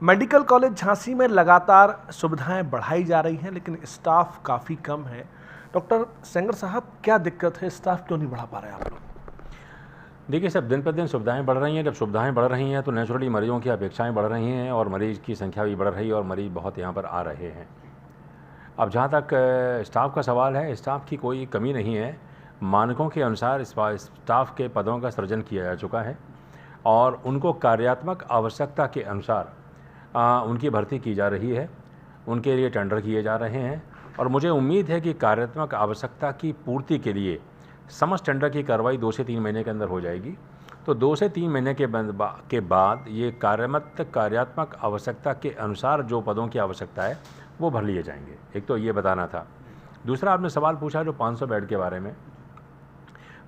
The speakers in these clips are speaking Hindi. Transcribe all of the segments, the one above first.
मेडिकल कॉलेज झांसी में लगातार सुविधाएं बढ़ाई जा रही हैं, लेकिन स्टाफ काफ़ी कम है। डॉक्टर सेंगर साहब, क्या दिक्कत है? स्टाफ क्यों नहीं बढ़ा पा रहे हैं आप लोग? देखिए सब दिन पर दिन सुविधाएं बढ़ रही हैं। जब सुविधाएं बढ़ रही हैं तो नेचुरली मरीजों की अपेक्षाएं बढ़ रही हैं और मरीज की संख्या भी बढ़ रही है और मरीज बहुत यहाँ पर आ रहे हैं। अब जहाँ तक स्टाफ का सवाल है, स्टाफ की कोई कमी नहीं है। मानकों के अनुसार स्टाफ के पदों का सृजन किया जा चुका है और उनको कार्यात्मक आवश्यकता के अनुसार उनकी भर्ती की जा रही है। उनके लिए टेंडर किए जा रहे हैं और मुझे उम्मीद है कि कार्यात्मक आवश्यकता की पूर्ति के लिए समस्त टेंडर की कार्रवाई 2 से 3 महीने के अंदर हो जाएगी। तो 2 से 3 महीने के बाद ये कार्यात्मक आवश्यकता के अनुसार जो पदों की आवश्यकता है वो भर लिए जाएंगे। एक तो ये बताना था। दूसरा, आपने सवाल पूछा जो 500 बेड के बारे में।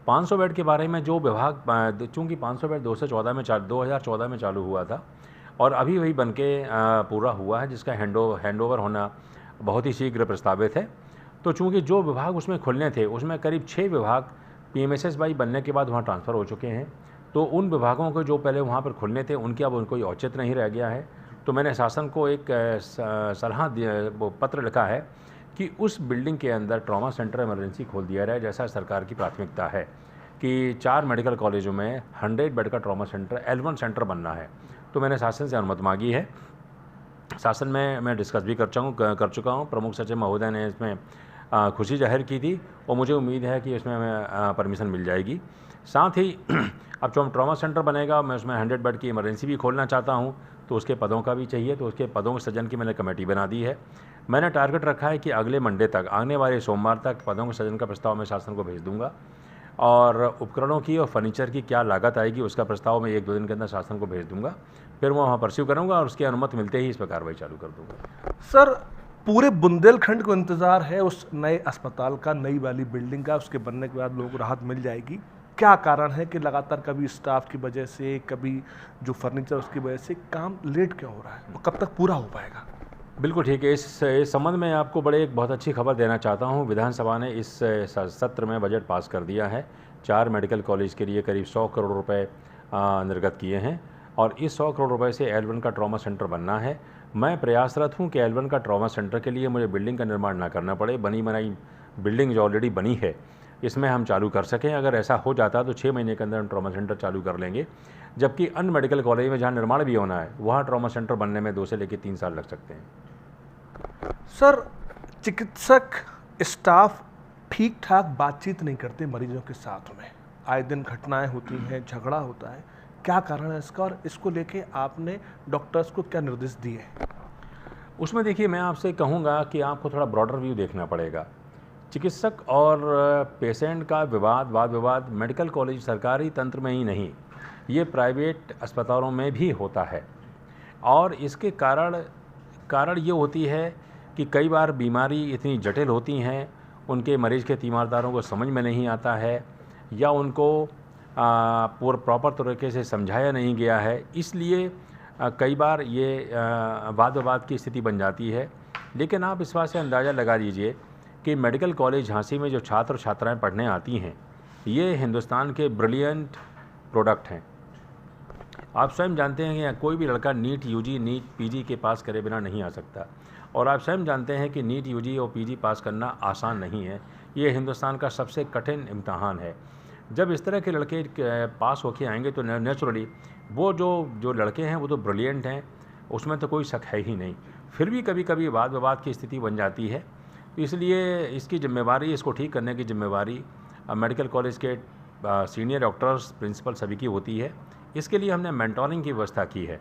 500 बेड के बारे में जो विभाग, चूँकि 500 बेड 2014 में चालू हुआ था और अभी वही बन के पूरा हुआ है, जिसका हैंडओवर होना बहुत ही शीघ्र प्रस्तावित है। तो चूँकि जो विभाग उसमें खुलने थे उसमें करीब 6 विभाग PMSSY बनने के बाद वहाँ ट्रांसफ़र हो चुके हैं। तो उन विभागों को जो पहले वहाँ पर खुलने थे उनके अब कोई औचित्य नहीं रह गया है। तो मैंने शासन को एक पत्र लिखा है कि उस बिल्डिंग के अंदर ट्रॉमा सेंटर इमरजेंसी खोल दिया जाए, जैसा सरकार की प्राथमिकता है कि 4 मेडिकल कॉलेजों में 100 बेड का ट्रॉमा सेंटर L1 सेंटर बनना है। तो मैंने शासन से अनुमति मांगी है। शासन में मैं डिस्कस भी कर चुका हूँ। प्रमुख सचिव महोदय ने इसमें खुशी जाहिर की थी और मुझे उम्मीद है कि इसमें हमें परमिशन मिल जाएगी। साथ ही अब जो ट्रॉमा सेंटर बनेगा, मैं उसमें 100 बेड की इमरजेंसी भी खोलना चाहता हूँ, तो उसके पदों का भी चाहिए। तो उसके पदों के सृजन की मैंने कमेटी बना दी है। मैंने टारगेट रखा है कि अगले मंडे तक, आने वाले सोमवार तक पदों के सृजन का प्रस्ताव मैं शासन को भेज दूँगा और उपकरणों की और फर्नीचर की क्या लागत आएगी उसका प्रस्ताव मैं 1-2 दिन के अंदर शासन को भेज दूँगा। फिर मैं वहाँ परस्यू करूँगा और उसकी अनुमति मिलते ही इस पर कार्रवाई चालू कर दूँगा। सर, पूरे बुंदेलखंड को इंतजार है उस नए अस्पताल का, नई वाली बिल्डिंग का। उसके बनने के बाद लोगों को राहत मिल जाएगी। क्या कारण है कि लगातार कभी स्टाफ की वजह से, कभी जो फर्नीचर उसकी वजह से काम लेट क्यों हो रहा है? वो कब तक पूरा हो पाएगा? बिल्कुल ठीक है। इस संबंध में आपको एक बहुत अच्छी खबर देना चाहता हूँ। विधानसभा ने इस सत्र में बजट पास कर दिया है। 4 मेडिकल कॉलेज के लिए करीब 100 करोड़ रुपए निर्गत किए हैं और इस 100 करोड़ रुपए से L1 का ट्रॉमा सेंटर बनना है। मैं प्रयासरत हूँ कि L1 का ट्रॉमा सेंटर के लिए मुझे बिल्डिंग का निर्माण ना करना पड़े। बनी बनाई बिल्डिंग जो ऑलरेडी बनी है इसमें हम चालू कर सकें। अगर ऐसा हो जाता तो 6 महीने के अंदर हम ट्रॉमा सेंटर चालू कर लेंगे, जबकि अन्य मेडिकल कॉलेज में जहाँ निर्माण भी होना है वहाँ ट्रॉमा सेंटर बनने में 2 से लेकर 3 साल लग सकते हैं। सर, चिकित्सक स्टाफ ठीक ठाक बातचीत नहीं करते मरीजों के साथ में। आए दिन घटनाएं होती हैं, झगड़ा होता है। क्या कारण है इसका और इसको लेके आपने डॉक्टर्स को क्या निर्देश दिए? उसमें देखिए, मैं आपसे कहूँगा कि आपको थोड़ा ब्रॉडर व्यू देखना पड़ेगा। चिकित्सक और पेशेंट का वाद विवाद मेडिकल कॉलेज सरकारी तंत्र में ही नहीं, ये प्राइवेट अस्पतालों में भी होता है और इसके कारण ये होती है कि कई बार बीमारी इतनी जटिल होती हैं, उनके मरीज़ के तीमारदारों को समझ में नहीं आता है या उनको प्रॉपर तरीके से समझाया नहीं गया है। इसलिए कई बार ये वाद विवाद की स्थिति बन जाती है। लेकिन आप इस बात से अंदाज़ा लगा लीजिए कि मेडिकल कॉलेज झांसी में जो छात्र छात्राएं पढ़ने आती हैं, ये हिंदुस्तान के ब्रिलियंट प्रोडक्ट हैं। आप स्वयं जानते हैं कि कोई भी लड़का नीट यूजी नीट पीजी के पास करे बिना नहीं आ सकता और आप स्वयं जानते हैं कि नीट यूजी और पीजी पास करना आसान नहीं है। ये हिंदुस्तान का सबसे कठिन इम्तहान है। जब इस तरह के लड़के पास होके आएंगे तो नेचुरली वो जो लड़के हैं वो तो ब्रिलियंट हैं, उसमें तो कोई शक है ही नहीं। फिर भी कभी कभी वाद विवाद की स्थिति बन जाती है। तो इसलिए इसकी जिम्मेवारी, इसको ठीक करने की जिम्मेवारी मेडिकल कॉलेज के सीनियर डॉक्टर्स, प्रिंसिपल सभी की होती है। इसके लिए हमने मेंटोरिंग की व्यवस्था की है।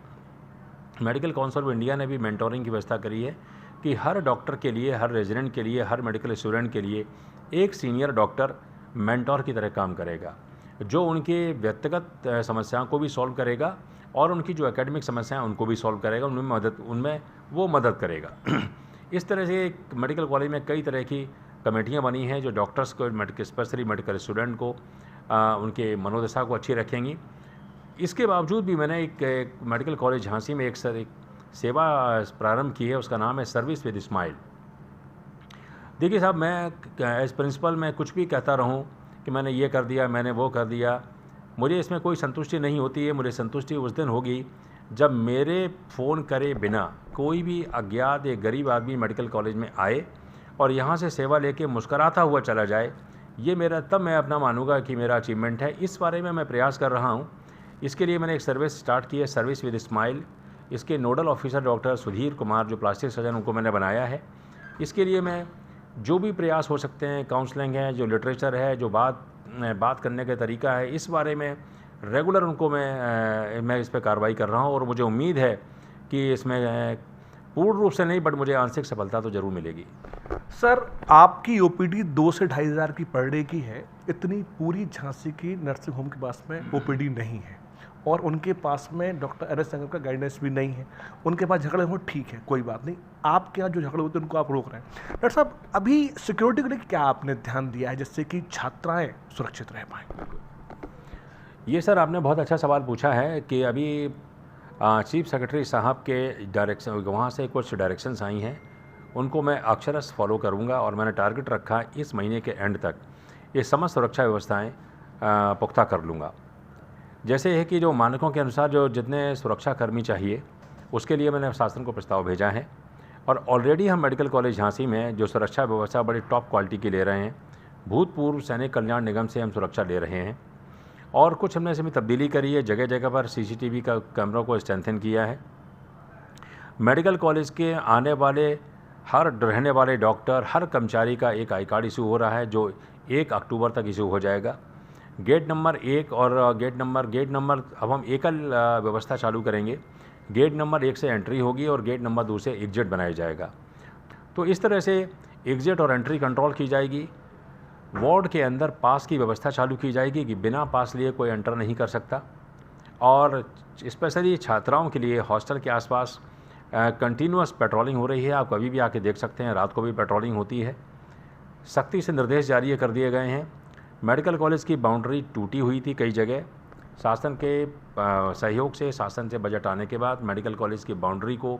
मेडिकल काउंसिल ऑफ इंडिया ने भी मेंटोरिंग की व्यवस्था करी है कि हर डॉक्टर के लिए, हर रेजिडेंट के लिए, हर मेडिकल स्टूडेंट के लिए एक सीनियर डॉक्टर मेंटोर की तरह काम करेगा, जो उनके व्यक्तिगत समस्याओं को भी सॉल्व करेगा और उनकी जो एकेडमिक समस्याएं उनको भी सॉल्व करेगा, उनमें वो मदद करेगा। इस तरह से एक मेडिकल कॉलेज में कई तरह की कमेटियां बनी हैं जो डॉक्टर्स को, स्पेशली मेडिकल स्टूडेंट को, उनके मनोदशा को अच्छी रखेंगी। इसके बावजूद भी मैंने एक मेडिकल कॉलेज झांसी में एक सेवा प्रारंभ की है, उसका नाम है सर्विस विद स्माइल। देखिए साहब, मैं एज प्रिंसिपल मैं कुछ भी कहता रहूं कि मैंने ये कर दिया, मैंने वो कर दिया, मुझे इसमें कोई संतुष्टि नहीं होती है। मुझे संतुष्टि उस दिन होगी जब मेरे फ़ोन करे बिना कोई भी अज्ञात या गरीब आदमी मेडिकल कॉलेज में आए और यहाँ से सेवा लेके मुस्कराता हुआ चला जाए, ये मेरा, तब मैं अपना मानूंगा कि मेरा अचीवमेंट है। इस बारे में मैं प्रयास कर रहा हूँ। इसके लिए मैंने एक सर्विस स्टार्ट की है, सर्विस विद स्माइल। इसके nodal officer doctor Sudhir Kumar, जो प्लास्टिक सर्जन, उनको मैंने बनाया है। इसके लिए मैं जो भी प्रयास हो सकते हैं, काउंसलिंग है, जो लिटरेचर है, जो बात करने का तरीका है, इस बारे में रेगुलर उनको मैं इस पर कार्रवाई कर रहा हूँ। और मुझे उम्मीद है कि इसमें पूर्ण रूप से नहीं, बट मुझे आंशिक सफलता तो ज़रूर मिलेगी। सर, आपकी ओपीडी 2 से 2,500 की पर डे की है। इतनी पूरी झांसी की नर्सिंग होम के पास में ओपीडी नहीं है, और उनके पास में डॉक्टर अरविंद संगम का गाइडेंस भी नहीं है। उनके पास झगड़े हो, ठीक है, कोई बात नहीं। आपके यहाँ जो झगड़े होते हैं उनको आप रोक रहे हैं। डॉक्टर साहब, अभी सिक्योरिटी के लिए क्या आपने ध्यान दिया है जिससे कि छात्राएं सुरक्षित रह पाएँ? ये सर आपने बहुत अच्छा सवाल पूछा है कि अभी चीफ सेक्रेटरी साहब के डायरेक्शन, वहाँ से कुछ डायरेक्शंस आई हैं, उनको मैं अक्षरश फॉलो करूँगा। और मैंने टारगेट रखा है इस महीने के एंड तक ये समस्त सुरक्षा व्यवस्थाएं पुख्ता कर लूँगा। जैसे है कि जो मानकों के अनुसार जो जितने सुरक्षाकर्मी चाहिए, उसके लिए मैंने शासन को प्रस्ताव भेजा है। और ऑलरेडी हम मेडिकल कॉलेज झांसी में जो सुरक्षा व्यवस्था बड़ी टॉप क्वालिटी की ले रहे हैं। भूतपूर्व सैनिक कल्याण निगम से हम सुरक्षा ले रहे हैं, और कुछ हमने इसमें तब्दीली करी है। जगह जगह पर सीसीटीवी का कैमरों को स्ट्रेंथन किया है। मेडिकल कॉलेज के आने वाले हर रहने वाले डॉक्टर, हर कर्मचारी का एक आई कार्ड इशू हो रहा है, जो 1 अक्टूबर तक इशू हो जाएगा। गेट नंबर 1 और गेट नंबर अब हम एकल व्यवस्था चालू करेंगे। गेट नंबर 1 से एंट्री होगी और गेट नंबर 2 से एग्जिट बनाया जाएगा। तो इस तरह से एग्जिट और एंट्री कंट्रोल की जाएगी। वार्ड के अंदर पास की व्यवस्था चालू की जाएगी कि बिना पास लिए कोई एंटर नहीं कर सकता। और स्पेशली छात्राओं के लिए हॉस्टल के आसपास कंटिन्यूअस पेट्रोलिंग हो रही है। आप कभी भी आके देख सकते हैं, रात को भी पेट्रोलिंग होती है। सख्ती से निर्देश जारी कर दिए गए हैं। मेडिकल कॉलेज की बाउंड्री टूटी हुई थी कई जगह। शासन के सहयोग से, शासन से बजट आने के बाद मेडिकल कॉलेज की बाउंड्री को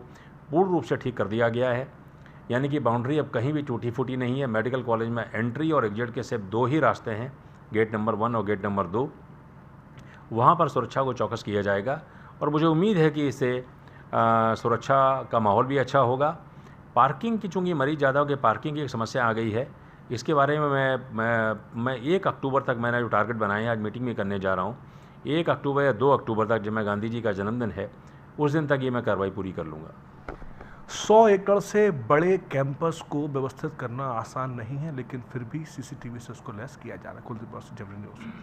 पूर्ण रूप से ठीक कर दिया गया है। यानी कि बाउंड्री अब कहीं भी टूटी फूटी नहीं है। मेडिकल कॉलेज में एंट्री और एग्जिट के सिर्फ 2 ही रास्ते हैं, गेट नंबर 1 और गेट नंबर 2। वहाँ पर सुरक्षा को चौकस किया जाएगा, और मुझे उम्मीद है कि इससे सुरक्षा का माहौल भी अच्छा होगा। पार्किंग की, चूँकि मरीज ज़्यादा हो गए, पार्किंग की एक समस्या आ गई है। इसके बारे में मैं 1 अक्टूबर तक मैंने जो टारगेट बनाए हैं, आज मीटिंग में करने जा रहा हूँ। 1 अक्टूबर या 2 अक्टूबर तक, जब मैं गांधी जी का जन्मदिन है, उस दिन तक ये मैं कार्रवाई पूरी कर लूँगा। 100 एकड़ से बड़े कैंपस को व्यवस्थित करना आसान नहीं है, लेकिन फिर भी सीसीटीवी से उसको लैस किया जा रहा है। कुलदीप न्यूज़।